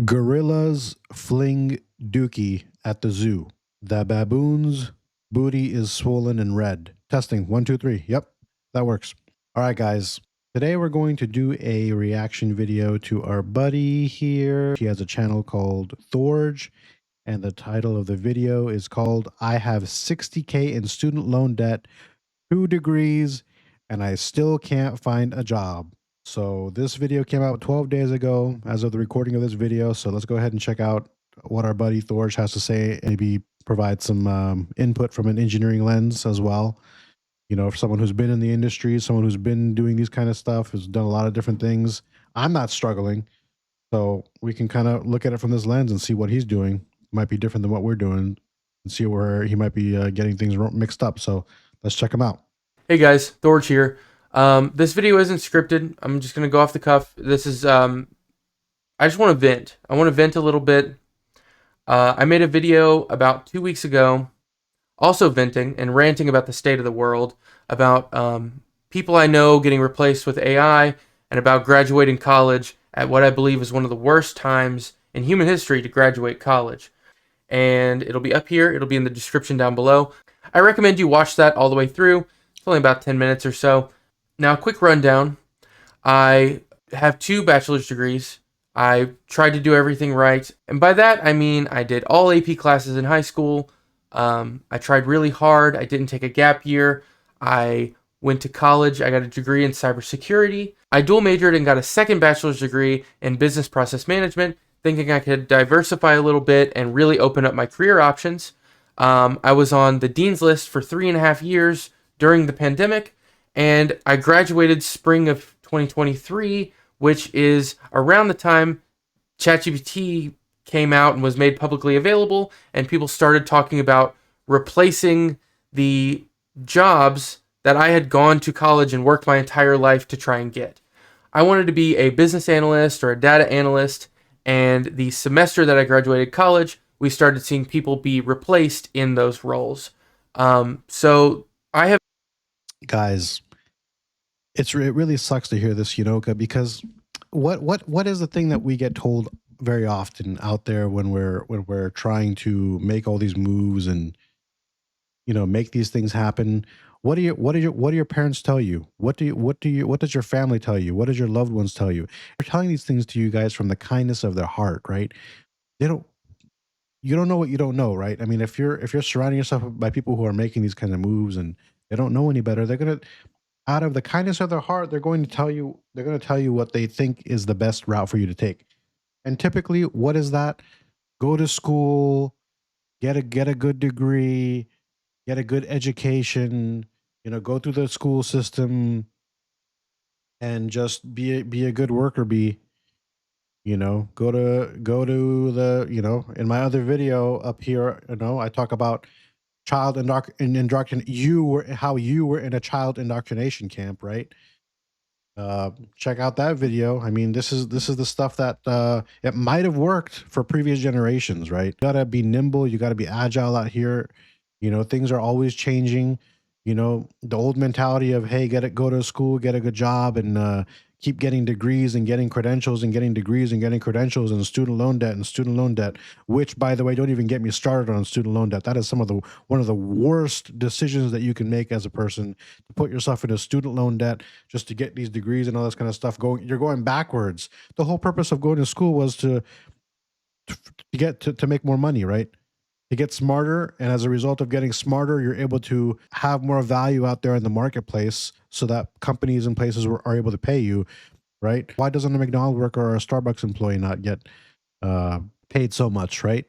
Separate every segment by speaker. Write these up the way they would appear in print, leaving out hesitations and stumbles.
Speaker 1: Gorillas fling dookie at the zoo. The baboon's booty is swollen and red. Testing. 1, 2, 3. Yep, that works. All right, guys. Today we're going to do a reaction video to our buddy here. He has a channel called Thorge, and the title of the video is called I have 60K in student loan debt, 2 degrees, and I still can't find a job. So this video came out 12 days ago as of the recording of this video. So let's go ahead and check out what our buddy Thorge has to say, maybe provide some input from an engineering lens as well. You know, for someone who's been in the industry, someone who's been doing these kind of stuff, has done a lot of different things. I'm not struggling. So we can kind of look at it from this lens and see what he's doing. Might be different than what we're doing, and see where he might be getting things mixed up. So let's check him out.
Speaker 2: Hey guys, Thorge here. This video isn't scripted. I'm just going to go off the cuff. This is, I just want to vent. I want to vent a little bit. I made a video about 2 weeks ago, also venting and ranting about the state of the world, about people I know getting replaced with AI, and about graduating college at what I believe is one of the worst times in human history to graduate college. And it'll be up here. It'll be in the description down below. I recommend you watch that all the way through. It's only about 10 minutes or so. Now, quick rundown. I have 2 bachelor's degrees. I tried to do everything right. And by that, I mean I did all AP classes in high school. I tried really hard. I didn't take a gap year. I went to college. I got a degree in cybersecurity. I dual majored and got a second bachelor's degree in business process management, thinking I could diversify a little bit and really open up my career options. I was on the dean's list for 3.5 years during the pandemic, and I graduated spring of 2023, which is around the time ChatGPT came out and was made publicly available, and people started talking about replacing the jobs that I had gone to college and worked my entire life to try and get. I wanted to be a business analyst or a data analyst, and the semester that I graduated college, we started seeing people be replaced in those roles. So I have...
Speaker 1: Guys, it really sucks to hear this, Yunoka, because what is the thing that we get told very often out there when we're trying to make all these moves and, you know, make these things happen? What do your parents tell you? What does your family tell you? What does your loved ones tell you? They're telling these things to you guys from the kindness of their heart, right? You don't know what you don't know, right? I mean, if you're surrounding yourself by people who are making these kind of moves and they don't know any better, they're gonna, out of the kindness of their heart, they're going to tell you what they think is the best route for you to take. And typically, what is that? Go to school, get a good degree, get a good education, you know, go through the school system and just be a good worker bee. You know, go to the, you know, in my other video up here, you know, I talk about child indoctrination. How you were in a child indoctrination camp, right? Check out that video. I mean, this is the stuff that it might have worked for previous generations, right? You gotta be nimble, you gotta be agile out here. You know, things are always changing. You know, the old mentality of, hey, go to school, get a good job, and keep getting degrees and getting credentials and getting degrees and getting credentials, and student loan debt, which, by the way, don't even get me started on student loan debt. That is one of the worst decisions that you can make as a person, to put yourself into student loan debt just to get these degrees and all this kind of stuff. You're going backwards. The whole purpose of going to school was to make more money, right? To get smarter, and as a result of getting smarter, you're able to have more value out there in the marketplace, so that companies and places are able to pay you, right? Why doesn't a McDonald's worker or a Starbucks employee not get paid so much, right?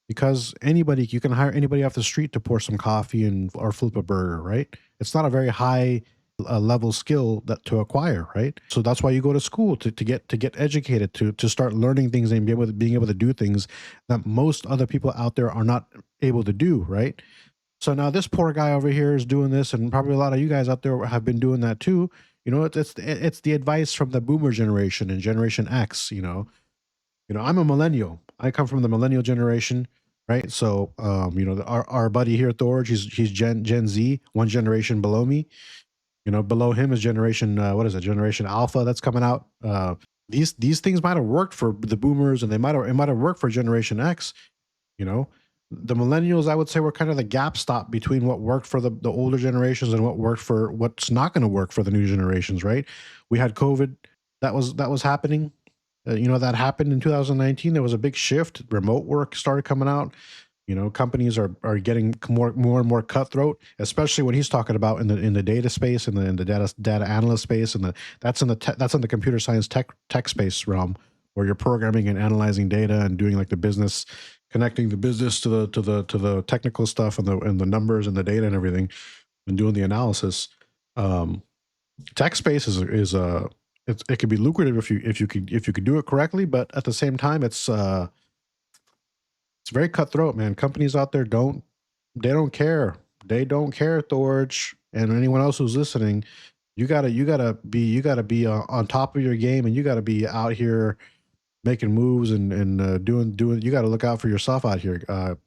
Speaker 1: Because you can hire anybody off the street to pour some coffee or flip a burger, right? It's not a very high level skill to acquire, right? So that's why you go to school, to get educated, to start learning things and being able to do things that most other people out there are not able to do, right? So now this poor guy over here is doing this, and probably a lot of you guys out there have been doing that too. You know, it's the advice from the boomer generation and Generation X. You know, I'm a millennial. I come from the millennial generation, right? So you know, our buddy here, Thorge, he's Gen Z, one generation below me. You know, below him is generation, what is it? Generation Alpha that's coming out. These things might have worked for the boomers, and it might have worked for Generation X. You know, the millennials, I would say, were kind of the gap stop between what worked for the older generations and what worked for what's not going to work for the new generations. Right? We had COVID that was happening. That happened in 2019. There was a big shift. Remote work started coming out. Companies are getting more and more cutthroat, especially when he's talking about in the data space, in the data analyst space, and that's in the computer science tech space realm, where you're programming and analyzing data and doing like the business, connecting the business to the technical stuff, and the numbers and the data and everything, and doing the analysis. Um, Tech space it could be lucrative if you could do it correctly, but at the same time, it's very cutthroat, man. Companies out there don't care. They don't care, Thorge, and anyone else who's listening. You gotta be on top of your game, and you gotta be out here making moves and doing. You gotta look out for yourself out here.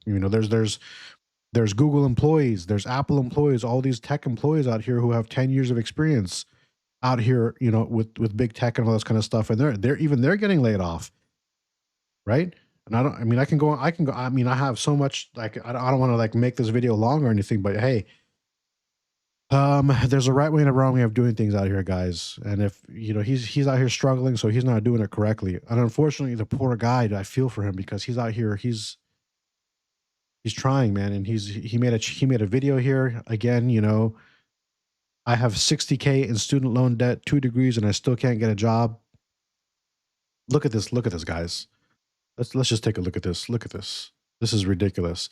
Speaker 1: There's Google employees, there's Apple employees, all these tech employees out here who have 10 years of experience out here, with big tech and all this kind of stuff, and they're getting laid off, right? And I mean, I mean, I have so much, like, I don't want to like make this video long or anything, but hey, there's a right way and a wrong way of doing things out here, guys. And if he's out here struggling, so he's not doing it correctly. And unfortunately, the poor guy, I feel for him because he's out here, he's trying, man, and he made a video here again. I have 60K in student loan debt, 2 degrees, and I still can't get a job. Look at this, guys. Let's just take a look at this. Look at this. This is ridiculous.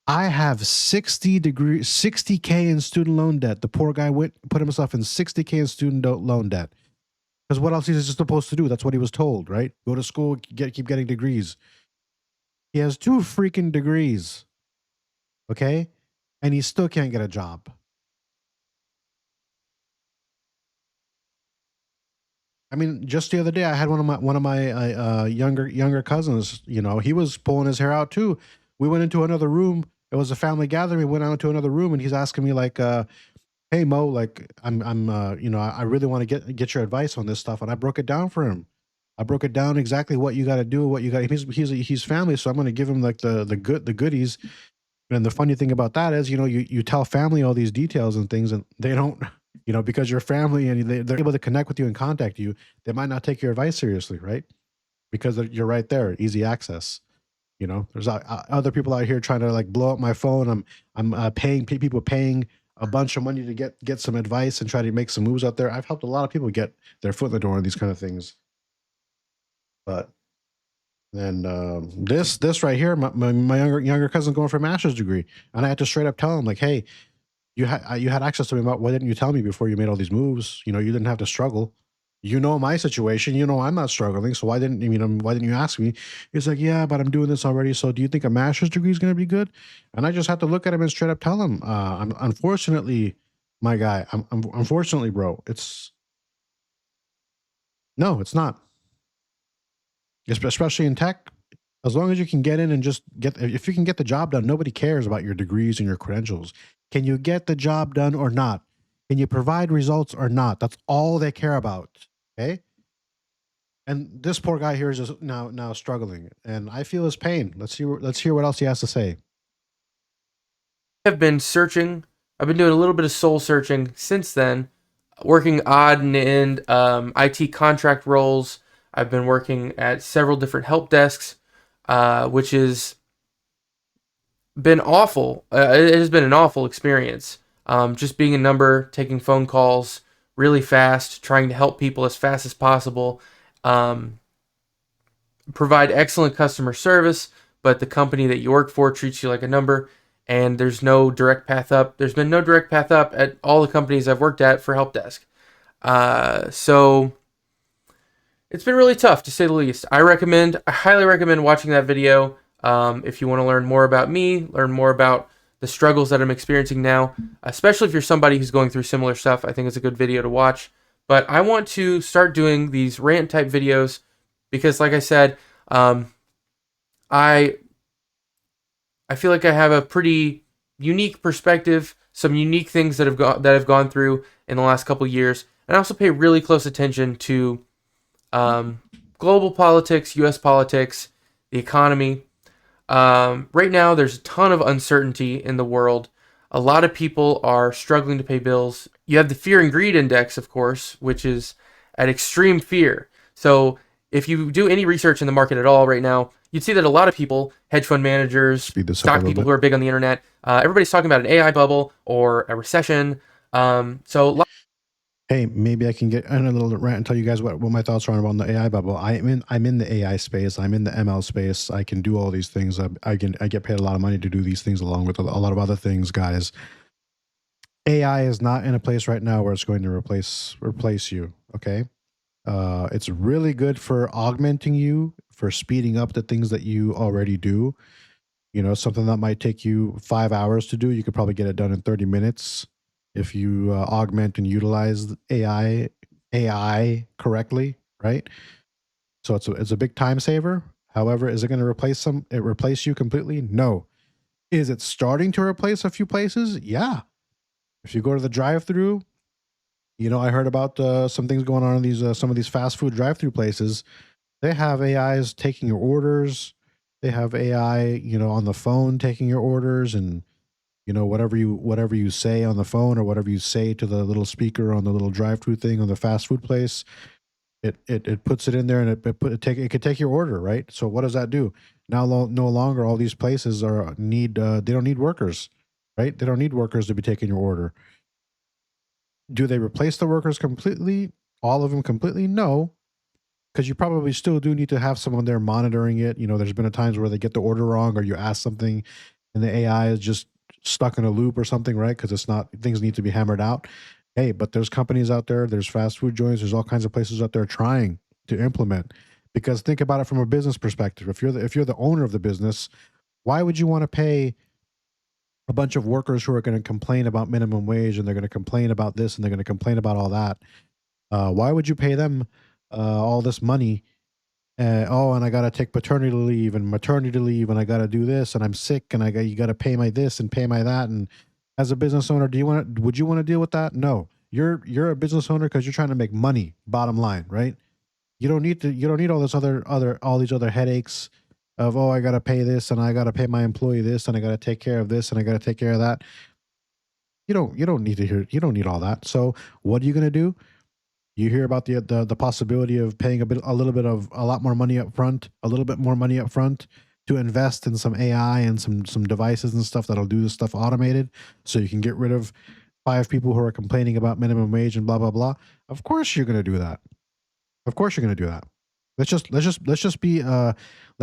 Speaker 1: I have 60K in student loan debt. The poor guy put himself in 60K in student loan debt. Because what else is he supposed to do? That's what he was told, right? Go to school, keep getting degrees. He has 2 freaking degrees, okay, and he still can't get a job. I mean, just the other day, I had one of my younger cousins. He was pulling his hair out too. We went into another room. It was a family gathering. We went out into another room, and he's asking me like, "Hey Mo, like, I really want to get your advice on this stuff." And I broke it down for him. I broke it down exactly what you got to do, what you got. He's family, so I'm going to give him like the goodies. And the funny thing about that is, you tell family all these details and things, and they don't, because you're family and they're able to connect with you and contact you, they might not take your advice seriously, right? Because you're right there, easy access. There's other people out here trying to like blow up my phone. I'm paying people paying a bunch of money to get some advice and try to make some moves out there. I've helped a lot of people get their foot in the door on these kind of things. But then this right here, my younger cousin going for a master's degree, and I had to straight up tell him like, "Hey, you had access to me. Why didn't you tell me before you made all these moves? You didn't have to struggle. My situation. I'm not struggling. So why didn't you ask me?" He's like, "Yeah, but I'm doing this already. So do you think a master's degree is going to be good?" And I just had to look at him and straight up tell him, unfortunately, my guy, unfortunately, bro, it's not. Especially in tech, as long as you can get in and if you can get the job done, nobody cares about your degrees and your credentials. Can you get the job done or not? Can you provide results or not? That's all they care about. Okay. And this poor guy here is just now struggling, and I feel his pain. Let's hear what else he has to say.
Speaker 2: I've been searching. I've been doing a little bit of soul searching since then, working odd and end IT contract roles. I've been working at several different help desks, which has been awful. It has been an awful experience. Just being a number, taking phone calls really fast, trying to help people as fast as possible, provide excellent customer service, but the company that you work for treats you like a number, and there's no direct path up. There's been no direct path up at all the companies I've worked at for help desk. So it's been really tough, to say the least. I highly recommend watching that video if you want to learn more about me, learn more about the struggles that I'm experiencing now, especially if you're somebody who's going through similar stuff. I think it's a good video to watch. But I want to start doing these rant type videos because, like I said, I feel like I have a pretty unique perspective, some unique things that I've gone through in the last couple years, and I also pay really close attention to um, global politics, U.S. politics, the economy. Right now, there's a ton of uncertainty in the world. A lot of people are struggling to pay bills. You have the fear and greed index, of course, which is at extreme fear. So, if you do any research in the market at all right now, you'd see that a lot of people, hedge fund managers,
Speaker 1: Speed this up a
Speaker 2: stock
Speaker 1: little
Speaker 2: people
Speaker 1: bit.
Speaker 2: who are big on the internet, everybody's talking about an AI bubble or a recession. So,
Speaker 1: Hey, maybe I can get in a little rant and tell you guys what my thoughts are on the AI bubble. I'm in the AI space. I'm in the ML space. I can do all these things. I get paid a lot of money to do these things along with a lot of other things, guys. AI is not in a place right now where it's going to replace you. Okay, it's really good for augmenting you, for speeding up the things that you already do. You know, something that might take you 5 hours to do, you could probably get it done in 30 minutes if you augment and utilize AI correctly, right? So it's a big time saver. However, is it going to replace you completely? No. Is it starting to replace a few places? Yeah. If you go to the drive-through, you know, I heard about some things going on in these some of these fast food drive-through places. They have AIs taking your orders. They have AI, you know, on the phone taking your orders, and you know, whatever you say on the phone or whatever you say to the little speaker on the little drive-through thing on the fast food place, it puts it in there, and it could take your order, right? So what does that do? Now no longer all these places they don't need workers, right? They don't need workers to be taking your order. Do they replace the workers completely? All of them completely? No, because you probably still do need to have someone there monitoring it. You know, there's been a times where they get the order wrong, or you ask something and the AI is just stuck in a loop or something, right? Because it's not, things need to be hammered out. Hey, but there's companies out there, there's fast food joints, there's all kinds of places out there trying to implement. Because think about it from a business perspective. If you're the owner of the business, why would you want to pay a bunch of workers who are going to complain about minimum wage, and they're going to complain about this, and they're going to complain about all that? Why would you pay them all this money? Oh, and I got to take paternity leave and maternity leave, and I got to do this, and I'm sick, and you got to pay my this and pay my that. And as a business owner, would you want to deal with that? No. You're a business owner because you're trying to make money, bottom line, right? You don't need all this all these other headaches of, oh, I got to pay this, and I got to pay my employee this, and I got to take care of this, and I got to take care of that. You don't need all that. So what are you going to do? You hear about the possibility of paying a lot more money up front, a little bit more money up front to invest in some AI and some devices and stuff that'll do this stuff automated, so you can get rid of 5 people who are complaining about minimum wage and blah blah blah. Of course you're going to do that. Of course you're going to do that. Let's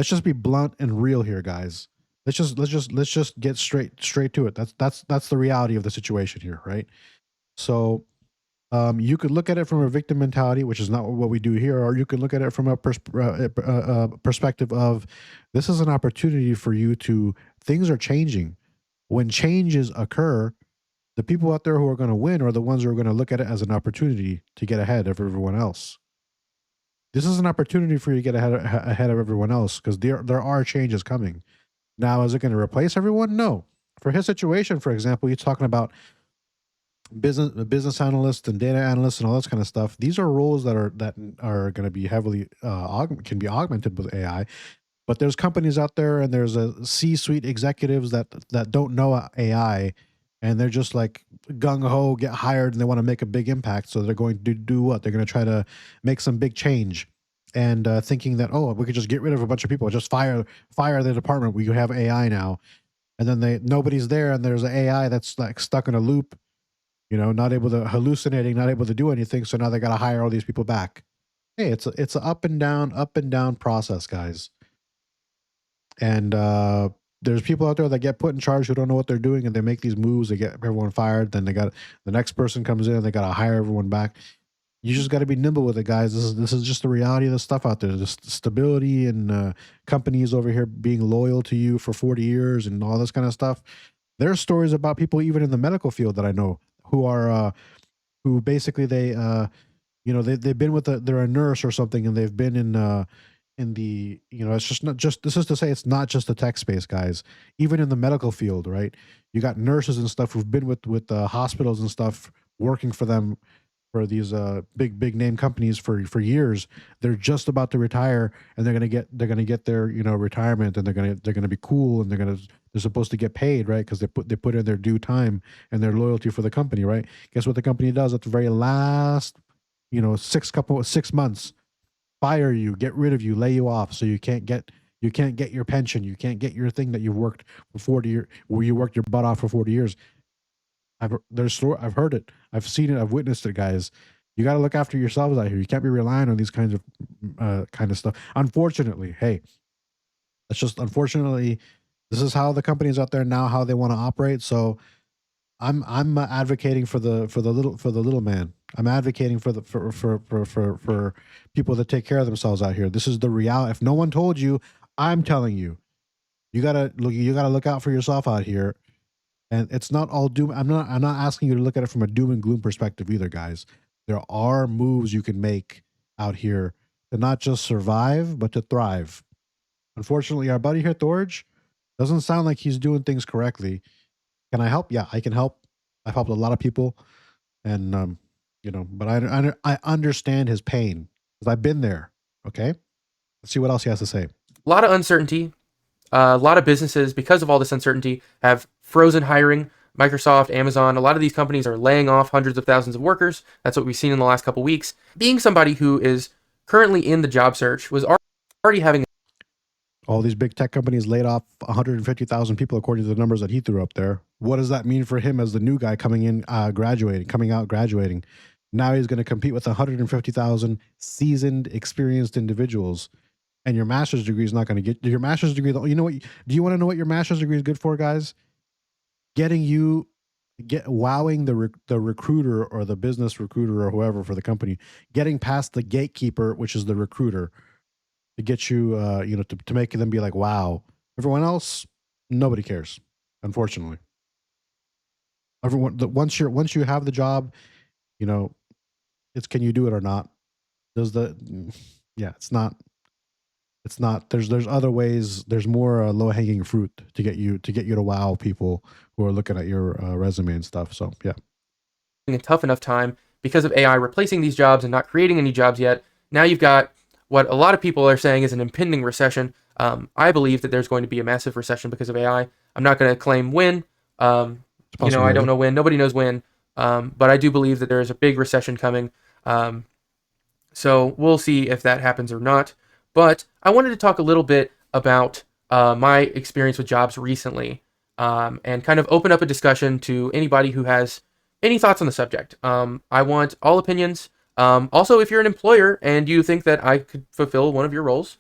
Speaker 1: just be blunt and real here, guys. Let's just get straight to it. That's the reality of the situation here, right? So you could look at it from a victim mentality, which is not what we do here, or you could look at it from a perspective of, this is an opportunity for you to, things are changing. When changes occur, the people out there who are going to win are the ones who are going to look at it as an opportunity to get ahead of everyone else. This is an opportunity for you to get ahead of everyone else, because there are changes coming. Now, is it going to replace everyone? No. For his situation, for example, he's talking about business analysts and data analysts and all this kind of stuff. These are roles that are going to be heavily can be augmented with AI. But there's companies out there, and there's a C-suite executives that don't know AI, and they're just like gung ho, get hired, and they want to make a big impact. So they're going to do what? They're going to try to make some big change, and thinking that, oh, we could just get rid of a bunch of people, just fire the department. We have AI now, and then nobody's there, and there's an AI that's like stuck in a loop, you know, not able to hallucinating, not able to do anything. So now they got to hire all these people back. Hey, it's an up and down process, guys. And there's people out there that get put in charge who don't know what they're doing, and they make these moves. They get everyone fired. Then they got the next person comes in, and they got to hire everyone back. You just got to be nimble with it, guys. This is just the reality of the stuff out there. The stability and companies over here being loyal to you for 40 years and all this kind of stuff. There are stories about people even in the medical field that I know who are who basically they've been they're a nurse or something, and they've been in the, it's just not just, this is to say, it's not just the tech space, guys. Even in the medical field, right? You got nurses and stuff who've been with hospitals and stuff, working for them for these big name companies for years. They're just about to retire, and they're gonna get their retirement, and they're gonna be cool, and they're supposed to get paid, right? Because they put in their due time and their loyalty for the company, right? Guess what the company does at the very last 6 months? Fire you, get rid of you, lay you off, so you can't get your pension, you can't get your thing that you've worked for 40 years, where you worked your butt off for 40 years. I've heard it, I've seen it, I've witnessed it, guys. You got to look after yourselves out here. You can't be relying on these kinds of kind of stuff. Unfortunately, hey, that's just unfortunately, this is how the companies out there now, how they want to operate. So I'm advocating for the little man. I'm advocating for people that take care of themselves out here. This is the reality. If no one told you, I'm telling you. You gotta look out for yourself out here. And it's not all doom. I'm not asking you to look at it from a doom and gloom perspective either, guys. There are moves you can make out here to not just survive, but to thrive. Unfortunately, our buddy here, Thorge, doesn't sound like he's doing things correctly. Can I help? Yeah, I can help. I've helped a lot of people, and but I understand his pain because I've been there. Okay, let's see what else he has to say.
Speaker 2: A lot of uncertainty. A lot of businesses, because of all this uncertainty, have frozen hiring. Microsoft, Amazon, a lot of these companies are laying off hundreds of thousands of workers. That's what we've seen in the last couple weeks. Being somebody who is currently in the job search was already having
Speaker 1: All these big tech companies laid off 150,000 people according to the numbers that he threw up there. What does that mean for him as the new guy coming out graduating? Now he's going to compete with 150,000 seasoned, experienced individuals. And your master's degree is not going to get your master's degree. You know what? Do you want to know what your master's degree is good for, guys? Getting you wowing the recruiter or the business recruiter or whoever for the company, getting past the gatekeeper, which is the recruiter, to get you, to make them be like, wow. Everyone else, nobody cares. Unfortunately, once you have the job, you know, it's can you do it or not? Does the yeah, it's not. There's other ways. There's more low hanging fruit to get you to wow people who are looking at your resume and stuff. So yeah.
Speaker 2: a tough enough time because of AI replacing these jobs and not creating any jobs yet. Now you've got what a lot of people are saying is an impending recession. I believe that there's going to be a massive recession because of AI. I'm not going to claim when. I don't know when. Nobody knows when. But I do believe that there is a big recession coming. So we'll see if that happens or not. But I wanted to talk a little bit about my experience with jobs recently, and kind of open up a discussion to anybody who has any thoughts on the subject. I want all opinions. Also, if you're an employer and you think that I could fulfill one of your roles,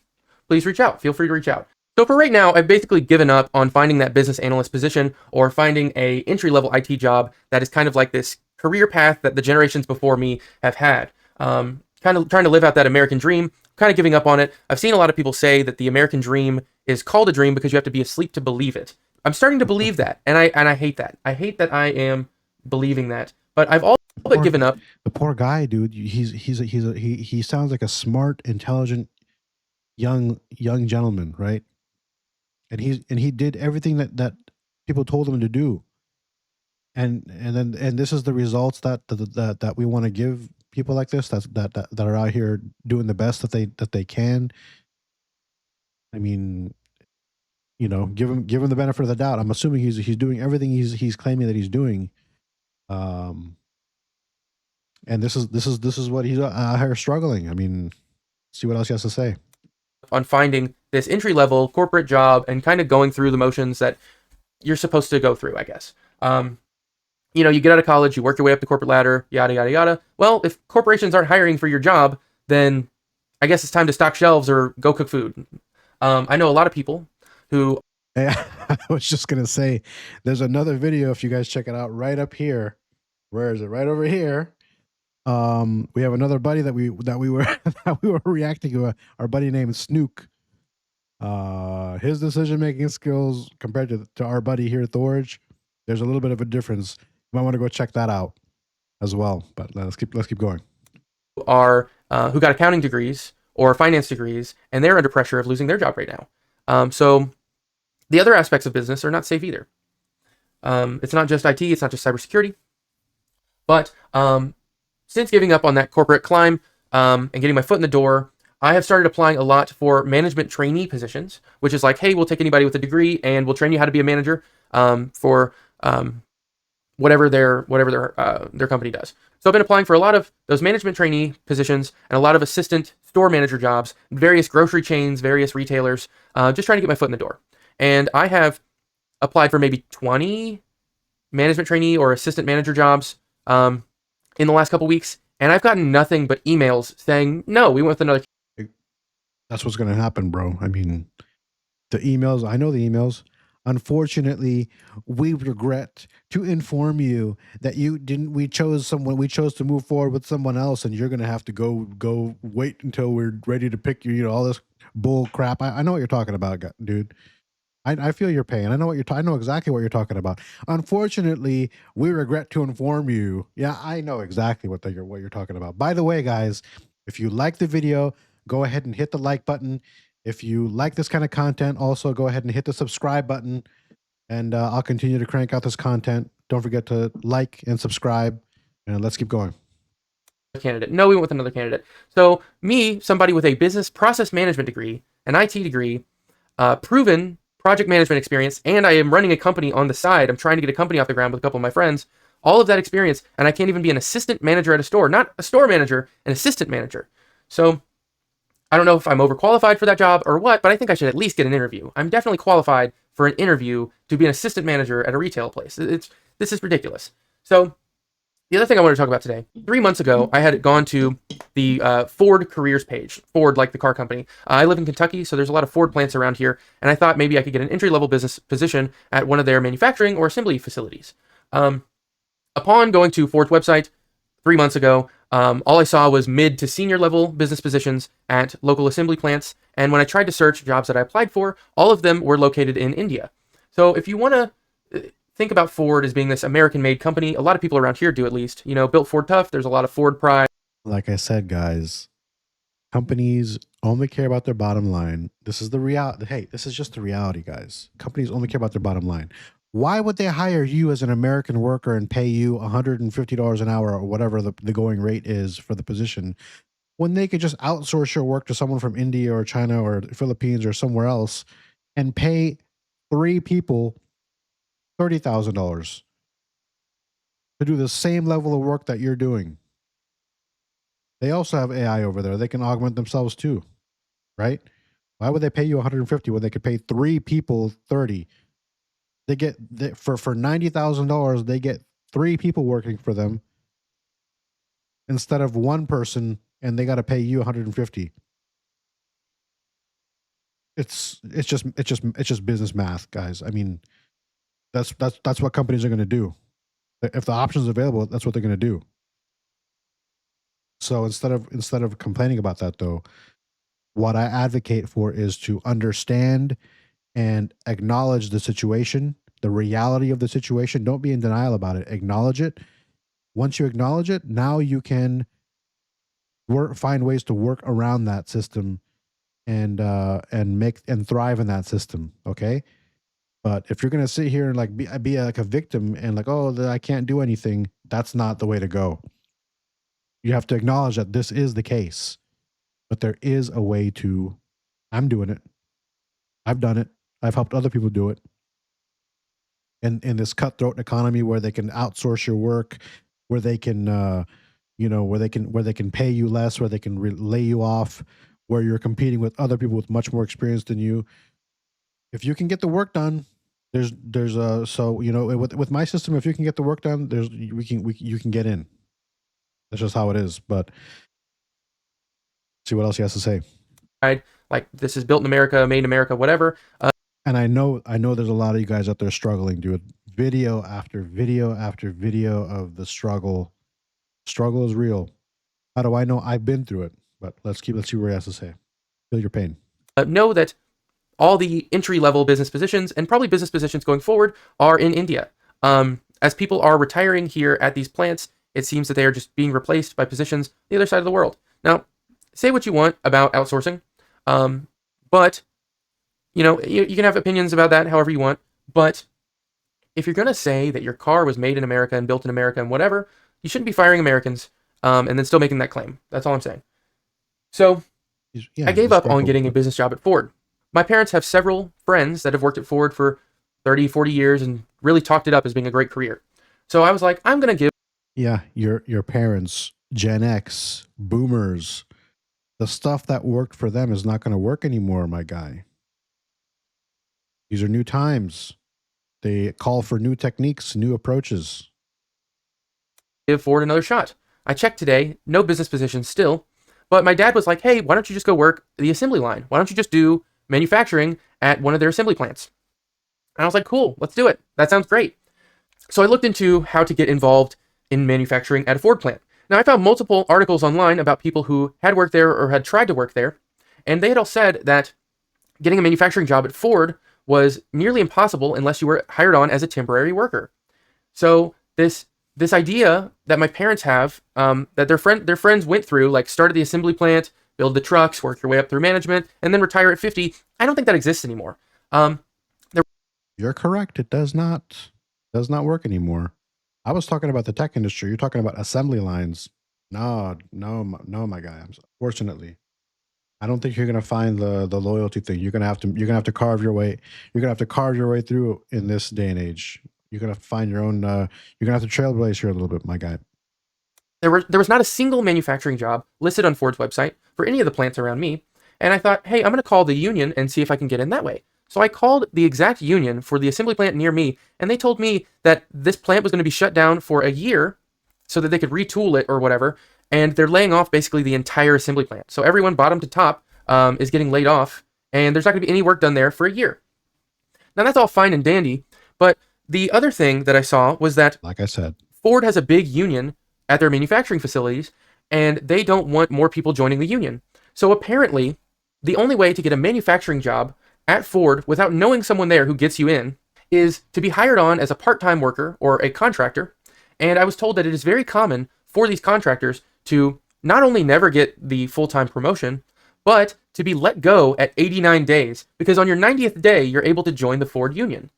Speaker 2: please reach out. Feel free to reach out. So for right now, I've basically given up on finding that business analyst position or finding a entry-level IT job that is kind of like this career path that the generations before me have had. Kind of trying to live out that American dream, kind of giving up on it. I've seen a lot of people say that the American dream is called a dream because you have to be asleep to believe it. I'm starting to believe that, and I hate that. I hate that I am believing that. But I've all but given up.
Speaker 1: The poor guy, dude. He sounds like a smart, intelligent young gentleman, right? And he did everything that people told him to do. And this is the results that we want to give people like this that are out here doing the best that they can. I mean, give him the benefit of the doubt. I'm assuming he's doing everything he's claiming that he's doing. And this is what he's out here struggling. I mean, see what else he has to say.
Speaker 2: On finding this entry level corporate job and kind of going through the motions that you're supposed to go through, I guess. You get out of college, you work your way up the corporate ladder, yada, yada, yada. Well, if corporations aren't hiring for your job, then I guess it's time to stock shelves or go cook food. I know a lot of people who.
Speaker 1: Hey, I was just going to say, there's another video, if you guys check it out, right up here. Where is it? Right over here. We have another buddy that we were that we were reacting to, our buddy named Snook. His decision making skills compared to our buddy here, Thorge, there's a little bit of a difference. You might want to go check that out as well. But let's keep going.
Speaker 2: Who got accounting degrees or finance degrees, and they're under pressure of losing their job right now. So the other aspects of business are not safe either. It's not just IT, it's not just cybersecurity, but since giving up on that corporate climb and getting my foot in the door, I have started applying a lot for management trainee positions, which is like, hey, we'll take anybody with a degree and we'll train you how to be a manager for whatever their company does. So I've been applying for a lot of those management trainee positions and a lot of assistant store manager jobs, various grocery chains, various retailers, just trying to get my foot in the door. And I have applied for maybe 20 management trainee or assistant manager jobs in the last couple weeks, and I've gotten nothing but emails saying, no, we went with another.
Speaker 1: That's what's going to happen, bro. I mean, the emails, I know the emails. Unfortunately, we regret to inform you that we chose to move forward with someone else, and you're going to have to go wait until we're ready to pick you, all this bull crap. I know what you're talking about, dude. I feel your pain. I know I know exactly what you're talking about. Unfortunately, we regret to inform you. Yeah, I know exactly what you're talking about. By the way, guys, if you like the video, go ahead and hit the like button. If you like this kind of content, also go ahead and hit the subscribe button, and I'll continue to crank out this content. Don't forget to like and subscribe, and let's keep going.
Speaker 2: Candidate. No, we went with another candidate. So me, somebody with a business process management degree, an IT degree, proven project management experience, and I am running a company on the side. I'm trying to get a company off the ground with a couple of my friends. All of that experience, and I can't even be an assistant manager at a store. Not a store manager, an assistant manager. So I don't know if I'm overqualified for that job or what, but I think I should at least get an interview. I'm definitely qualified for an interview to be an assistant manager at a retail place. This is ridiculous. So the other thing I want to talk about today, 3 months ago, I had gone to the Ford careers page. Ford, like the car company. I live in Kentucky, so there's a lot of Ford plants around here, and I thought maybe I could get an entry-level business position at one of their manufacturing or assembly facilities. Upon going to Ford's website 3 months ago, all I saw was mid to senior level business positions at local assembly plants, and when I tried to search jobs that I applied for, all of them were located in India. So if you want to think about Ford as being this American-made company, a lot of people around here do, at least. Built Ford tough. There's a lot of Ford pride.
Speaker 1: Like I said, guys, companies only care about their bottom line. This is the reality. Hey, this is just the reality, guys. Companies only care about their bottom line. Why would they hire you as an American worker and pay you $150 an hour or whatever the going rate is for the position, when they could just outsource your work to someone from India or China or Philippines or somewhere else and pay 3 people $30,000 to do the same level of work that you're doing? They also have AI over there. They can augment themselves too, right? Why would they pay you 150 when they could pay 3 people 30? For $90,000, they get 3 people working for them instead of 1 person, and they got to pay you 150. It's just business math, guys. I mean, that's what companies are going to do. If the option is available, that's what they're going to do. So instead of complaining about that, though, what I advocate for is to understand and acknowledge the situation, the reality of the situation. Don't be in denial about it. Acknowledge it. Once you acknowledge it, now you can find ways to work around that system and thrive in that system. Okay. But if you're gonna sit here and like be like a victim and like, oh, I can't do anything, that's not the way to go. You have to acknowledge that this is the case, but there is a way to. I'm doing it. I've done it. I've helped other people do it. And in this cutthroat economy where they can outsource your work, where they can, where they can pay you less, where they can lay you off, where you're competing with other people with much more experience than you. If you can get the work done, with my system, if you can get the work done, you can get in. That's just how it is. But see what else he has to say.
Speaker 2: Like, this is built in America, made in America, whatever.
Speaker 1: And I know there's a lot of you guys out there struggling, dude. Video after video after video of the struggle. Struggle is real. How do I know? I've been through it. But let's see what he has to say. Feel your pain.
Speaker 2: Know that all the entry-level business positions and probably business positions going forward are in India. As people are retiring here at these plants, it seems that they are just being replaced by positions the other side of the world. Now, say what you want about outsourcing, but you can have opinions about that however you want. But if you're going to say that your car was made in America and built in America and whatever, you shouldn't be firing Americans and then still making that claim. That's all I'm saying. So
Speaker 1: Yeah,
Speaker 2: I
Speaker 1: he's
Speaker 2: gave
Speaker 1: a
Speaker 2: up on
Speaker 1: scrapper.
Speaker 2: getting a business job at Ford. My parents have several friends that have worked at Ford for 30, 40 years and really talked it up as being a great career. So I was like, I'm going to give
Speaker 1: Yeah, your parents, Gen X, boomers, the stuff that worked for them is not going to work anymore, my guy. These are new times. They call for new techniques, new approaches.
Speaker 2: Ford another shot. I checked today, no business position still, but my dad was like, hey, why don't you just go work the assembly line? Why don't you just do manufacturing at one of their assembly plants? And I was like, cool, let's do it. That sounds great. So I looked into how to get involved in manufacturing at a Ford plant. Now, I found multiple articles online about people who had worked there or had tried to work there, and they had all said that getting a manufacturing job at Ford was nearly impossible unless you were hired on as a temporary worker. So this idea that my parents have, that their friends went through, like started the assembly plant, build the trucks, work your way up through management, and then retire at 50. I don't think that exists anymore.
Speaker 1: You're correct. It does not work anymore. I was talking about the tech industry. You're talking about assembly lines. No, no, no, my guy. Fortunately, I don't think you're gonna find the loyalty thing. You're gonna have to carve your way. You're gonna have to carve your way through in this day and age. You're gonna find your own. You're gonna have to trailblaze here a little bit, my guy.
Speaker 2: There was not a single manufacturing job listed on Ford's website for any of the plants around me, and I thought, hey, I'm going to call the union and see if I can get in that way. So I called the exact union for the assembly plant near me, and they told me that this plant was going to be shut down for a year so that they could retool it or whatever, and they're laying off basically the entire assembly plant. So everyone, bottom to top, is getting laid off, and there's not going to be any work done there for a year. Now that's all fine and dandy, but the other thing that I saw was that
Speaker 1: Like I said,
Speaker 2: Ford has a big union at their manufacturing facilities, and they don't want more people joining the union. So apparently, the only way to get a manufacturing job at Ford without knowing someone there who gets you in is to be hired on as a part time worker or a contractor. And I was told that it is very common for these contractors to not only never get the full time promotion, but to be let go at 89 days because on your 90th day, you're able to join the Ford union.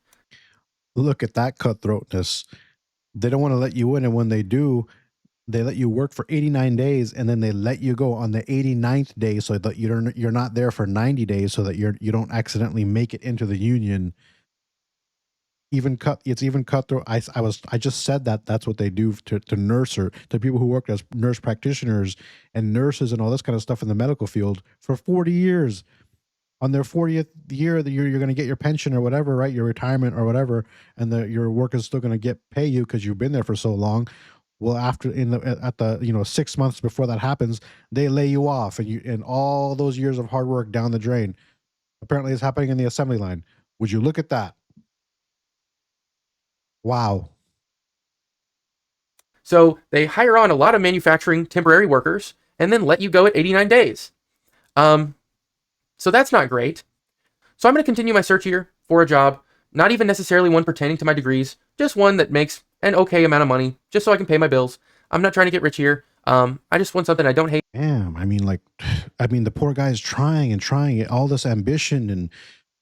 Speaker 1: look at that cutthroatness. They don't want to let you in, and when they do, they let you work for 89 days, and then they let you go on the 89th day, so that you're not there for 90 days, so that you don't accidentally make it into the union. Even cutthroat. I just said that that's what they do to to people who work as nurse practitioners and nurses and all this kind of stuff in the medical field for 40 years. On their 40th year, that you're going to get your pension or whatever, right? Your retirement or whatever, and your work is still going to pay you because you've been there for so long. Well, after in the at the 6 months before that happens, they lay you off, and all those years of hard work down the drain. Apparently, it's happening in the assembly line. Would you look at that? Wow.
Speaker 2: So they hire on a lot of manufacturing temporary workers and then let you go at 89 days. Um, so that's not great. So I'm going to continue my search here for a job, not even necessarily one pertaining to my degrees, just one that makes an okay amount of money, just so I can pay my bills. I'm not trying to get rich here. I just want something I don't hate.
Speaker 1: Damn. I mean, like, I mean, the poor guy's trying and trying all this ambition, and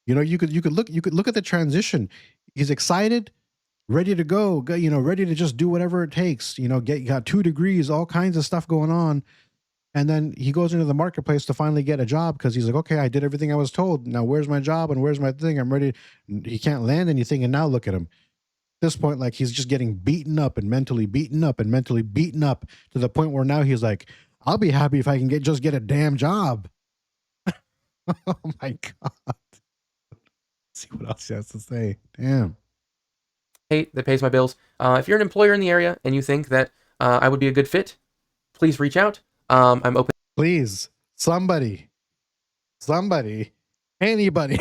Speaker 1: you could look at the transition. He's excited, ready to go, ready to just do whatever it takes. Got 2 degrees, all kinds of stuff going on. And then he goes into the marketplace to finally get a job because he's like, okay, I did everything I was told. Now where's my job and where's my thing? I'm ready. He can't land anything. And now look at him. At this point, like he's just getting beaten up and mentally beaten up and mentally beaten up to the point where now he's like, I'll be happy if I can just get a damn job. Oh my God. Let's see what else he has to say. Damn.
Speaker 2: That pays my bills. If you're an employer in the area and you think that I would be a good fit, please reach out. I'm open.
Speaker 1: Please, somebody, anybody, anybody,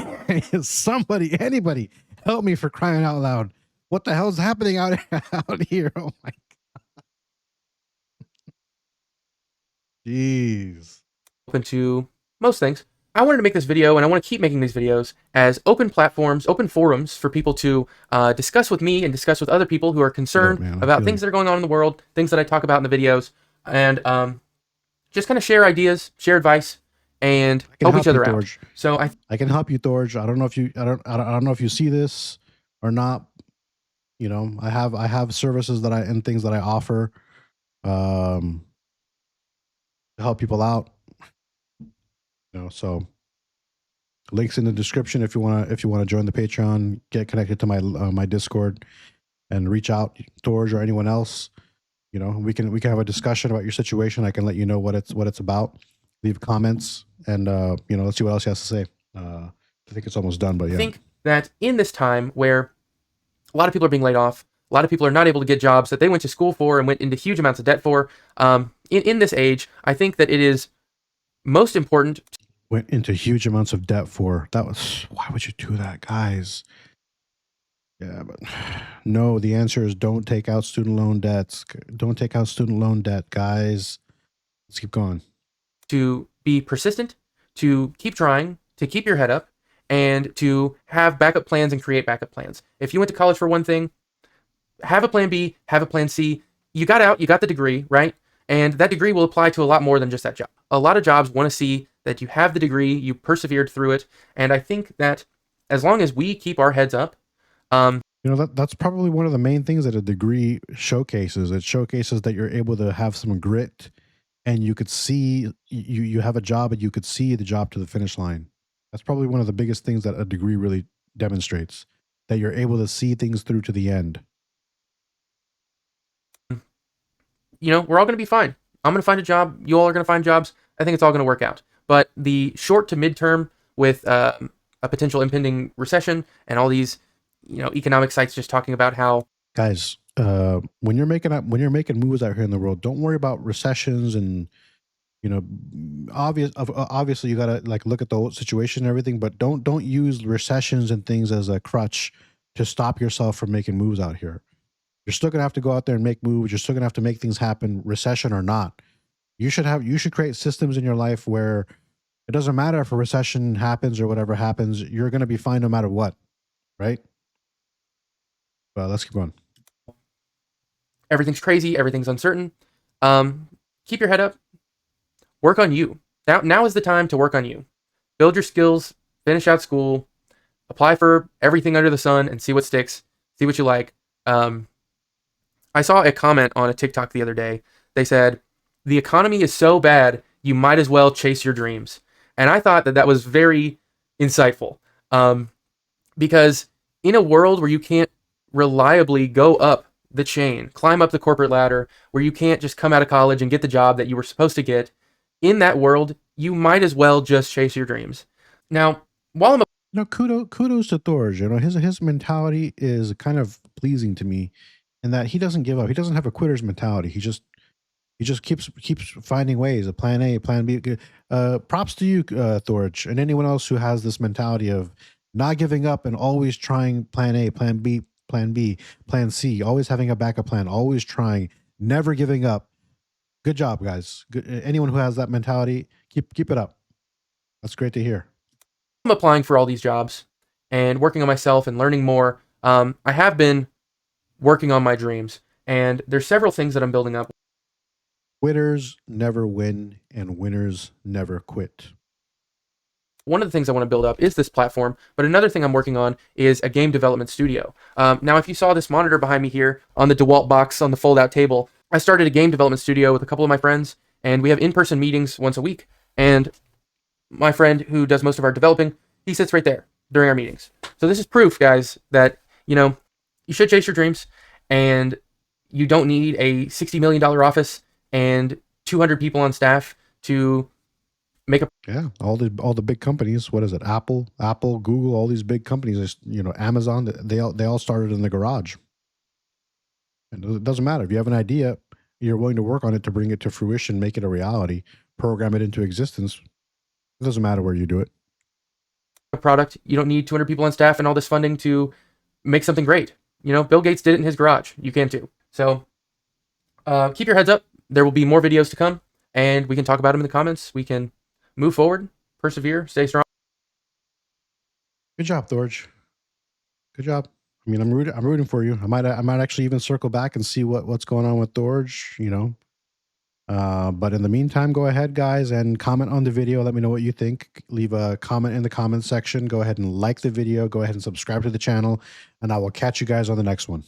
Speaker 1: help me for crying out loud. What the hell's happening out here? Oh my jeez.
Speaker 2: Open to most things. I wanted to make this video, and I want to keep making these videos as open platforms, open forums for people to discuss with me and discuss with other people who are concerned
Speaker 1: Man,
Speaker 2: about things that are going on in the world, things that I talk about in the videos, and just kind of share ideas, share advice, and help each other out. So
Speaker 1: I can help you, Thorge. I don't know if I don't know if you see this or not. I have services and things that I offer. to help people out. So links in the description if you wanna join the Patreon, get connected to my Discord, and reach out, Thorge or anyone else. We can have a discussion about your situation. I can let you know what it's about. Leave comments, and let's see what else he has to say. I think it's almost done, but
Speaker 2: I
Speaker 1: yeah.
Speaker 2: think that in this time where a lot of people are being laid off, a lot of people are not able to get jobs that they went to school for and went into huge amounts of debt for, in this age, I think that it is most important.
Speaker 1: Went into huge amounts of debt for that. Why would you do that, guys? Yeah, but no, the answer is don't take out student loan debts. Don't take out student loan debt, guys. Let's keep going.
Speaker 2: To be persistent, to keep trying, to keep your head up, and to have backup plans and create backup plans. If you went to college for one thing, have a plan B, have a plan C. You got out, you got the degree, right? And that degree will apply to a lot more than just that job. A lot of jobs want to see that you have the degree, you persevered through it. And I think that as long as we keep our heads up,
Speaker 1: that's probably one of the main things that a degree showcases. It showcases that you're able to have some grit, and you could see you have a job, and you could see the job to the finish line. That's probably one of the biggest things that a degree really demonstrates, that you're able to see things through to the end.
Speaker 2: we're all going to be fine. I'm going to find a job. You all are going to find jobs. I think it's all going to work out. But the short to midterm with a potential impending recession and all these, economic sites just talking about how,
Speaker 1: guys, when you're making moves out here in the world, don't worry about recessions and obviously you gotta look at the whole situation and everything, but don't use recessions and things as a crutch to stop yourself from making moves out here. You're still gonna have to go out there and make moves. You're still gonna have to make things happen, recession or not. You should create systems in your life where it doesn't matter if a recession happens or whatever happens, you're gonna be fine no matter what, right? But let's keep going.
Speaker 2: everything's crazy, everything's uncertain. Keep your head up. Work on you. Now is the time to work on you. Build your skills, finish out school, apply for everything under the sun, and see what sticks. See what you like. I saw a comment on a TikTok the other day. They said, the economy is so bad, you might as well chase your dreams. And I thought that was very insightful. Because in a world where you can't reliably go up the chain, climb up the corporate ladder, where you can't just come out of college and get the job that you were supposed to get, in that world, you might as well just chase your dreams. Now, while I'm
Speaker 1: kudos to Thorge. His mentality is kind of pleasing to me, in that he doesn't give up. He doesn't have a quitter's mentality. He just keeps finding ways. A plan A, plan B. Props to you, Thorge, and anyone else who has this mentality of not giving up and always trying plan A, plan B, plan C, always having a backup plan, always trying, never giving up. Good job, guys. Anyone who has that mentality, keep it up. That's great to hear.
Speaker 2: I'm applying for all these jobs and working on myself and learning more. I have been working on my dreams, and there's several things that I'm building up.
Speaker 1: Quitters never win, and winners never quit.
Speaker 2: One of the things I want to build up is this platform, but another thing I'm working on is a game development studio. Now, if you saw this monitor behind me here on the DeWalt box on the fold-out table, I started a game development studio with a couple of my friends, and we have in-person meetings once a week. And my friend who does most of our developing, he sits right there during our meetings. So this is proof, guys, that, you should chase your dreams, and you don't need a $60 million office and 200 people on staff to make a...
Speaker 1: Yeah, all the big companies. What is it? Apple, Google, all these big companies. Amazon. They all started in the garage. And it doesn't matter if you have an idea, you're willing to work on it to bring it to fruition, make it a reality, program it into existence. It doesn't matter where you do it.
Speaker 2: A product. You don't need 200 people on staff and all this funding to make something great. Bill Gates did it in his garage. You can too. So keep your heads up. There will be more videos to come, and we can talk about them in the comments. We can move forward, persevere, stay strong.
Speaker 1: Good job, Thorge. Good job. I mean, I'm rooting for you. I might actually even circle back and see what's going on with Thorge. But in the meantime, go ahead, guys, and comment on the video. Let me know what you think. Leave a comment in the comments section. Go ahead and like the video. Go ahead and subscribe to the channel, and I will catch you guys on the next one.